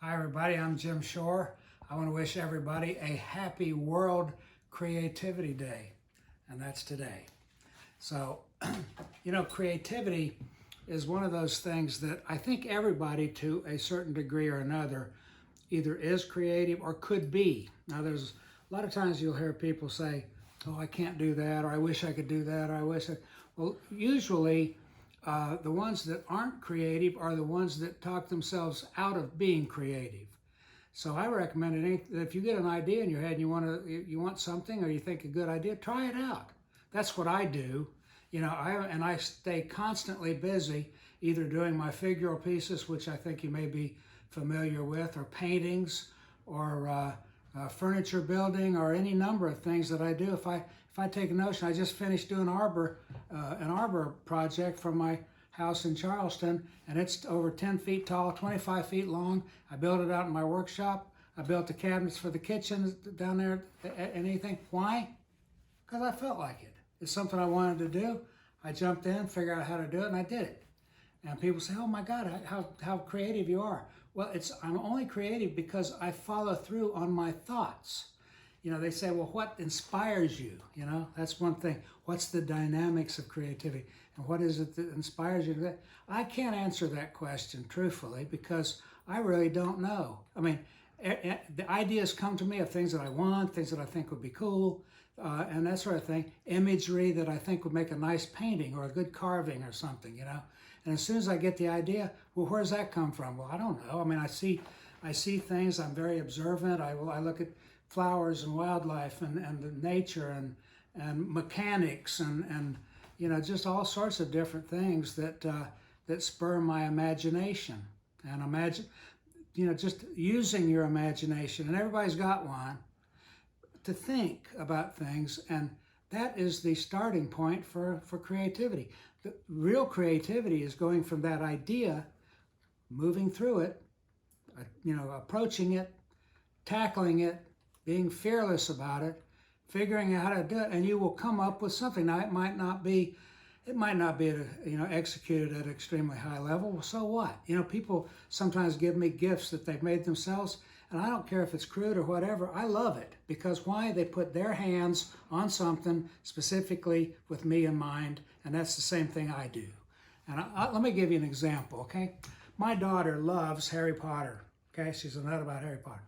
Hi everybody, I'm Jim Shore. I want to wish everybody a happy World Creativity Day, and that's today. So, creativity is one of those things that I think everybody to a certain degree or another either is creative or could be. Now there's a lot of times you'll hear people say, oh, I can't do that, or I wish I could do that, or I wish I... Well, usually the ones that aren't creative are the ones that talk themselves out of being creative. So I recommend that if you get an idea in your head and you want something or you think a good idea, try it out. That's what I do. I stay constantly busy either doing my figural pieces, which I think you may be familiar with, or paintings, or furniture building, or any number of things that I do. If I take a notion, I just finished doing an arbor project for my house in Charleston, and it's over 10 feet tall, 25 feet long. I built it out in my workshop. I built the cabinets for the kitchen down there and anything. Why? Because I felt like it. It's something I wanted to do. I jumped in, figured out how to do it, and I did it. And people say, oh my God, how creative you are. Well, I'm only creative because I follow through on my thoughts. They say, well, what inspires you? That's one thing. What's the dynamics of creativity? And what is it that inspires you? I can't answer that question truthfully because I really don't know. I mean, the ideas come to me of things that I want, things that I think would be cool, and that sort of thing. Imagery that I think would make a nice painting or a good carving or something, And as soon as I get the idea, well, where's that come from? Well, I don't know. I mean, I see things. I'm very observant. I look at flowers and wildlife and the nature and mechanics and just all sorts of different things that spur my imagination. And imagine, just using your imagination, and everybody's got one, to think about things, and that is the starting point for creativity. The real creativity is going from that idea, moving through it, approaching it, tackling it, being fearless about it, figuring out how to do it, and you will come up with something. Now, it might not be executed at an extremely high level. Well, so what? People sometimes give me gifts that they've made themselves, and I don't care if it's crude or whatever. I love it because why? They put their hands on something specifically with me in mind, and that's the same thing I do. And let me give you an example, okay? My daughter loves Harry Potter, okay? She's a nut about Harry Potter.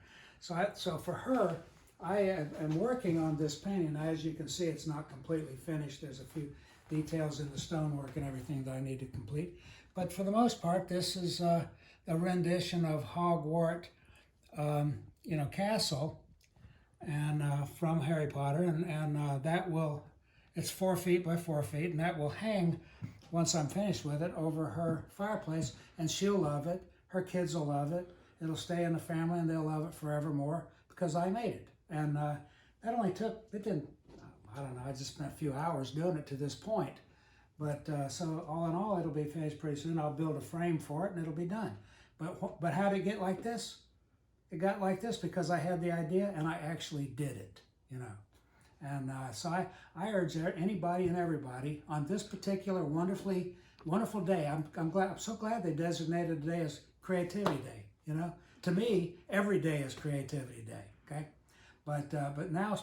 So for her, I am working on this painting. Now, as you can see, it's not completely finished. There's a few details in the stonework and everything that I need to complete. But for the most part, this is a rendition of Hogwarts, castle, and from Harry Potter, and it's 4 feet by 4 feet, and that will hang once I'm finished with it over her fireplace, and she'll love it. Her kids will love it. It'll stay in the family, and they'll love it forevermore because I made it. And I just spent a few hours doing it to this point. But so all in all, it'll be finished pretty soon. I'll build a frame for it, and it'll be done. But how did it get like this? It got like this because I had the idea, and I actually did it, And so I urge anybody and everybody on this particular wonderful day. I'm so glad they designated today as Creativity Day. To me, every day is Creativity Day. Okay, but now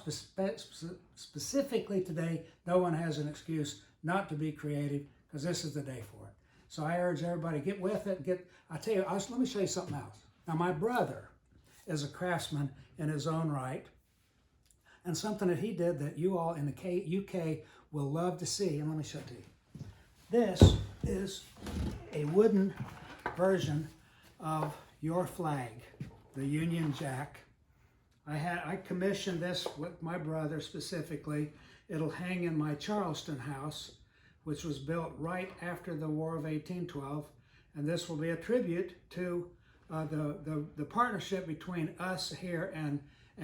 specifically today, no one has an excuse not to be creative because this is the day for it. So I urge everybody, get with it. I tell you, let me show you something else. Now, my brother is a craftsman in his own right, and something that he did that you all in the UK will love to see, and let me show it to you. This is a wooden version of your flag, the Union Jack. I commissioned this with my brother specifically. It'll hang in my Charleston house, which was built right after the War of 1812, and this will be a tribute to the partnership between us here and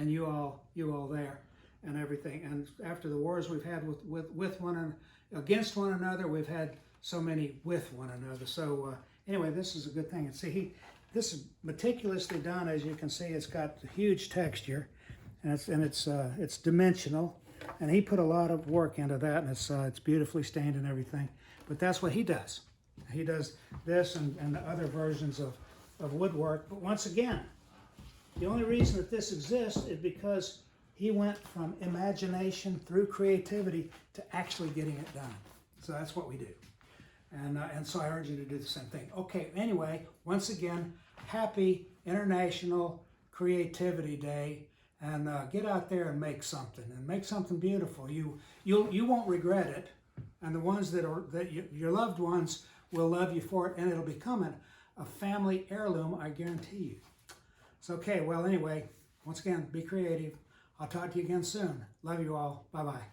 you all there and everything. And after the wars we've had with one and against one another, we've had so many with one another. So anyway, this is a good thing. And see, this is meticulously done. As you can see, it's got huge texture, and it's dimensional. And he put a lot of work into that, and it's beautifully stained and everything. But that's what he does. He does this and the other versions of woodwork. But once again, The only reason that this exists is because he went from imagination through creativity to actually getting it done. So that's what we do. And so I urge you to do the same thing. Okay, anyway, once again, happy International Creativity Day. And get out there and make something beautiful. You won't regret it, and the ones your loved ones will love you for it, and it'll become a family heirloom, I guarantee you. So okay, well anyway, once again, be creative. I'll talk to you again soon. Love you all. Bye-bye.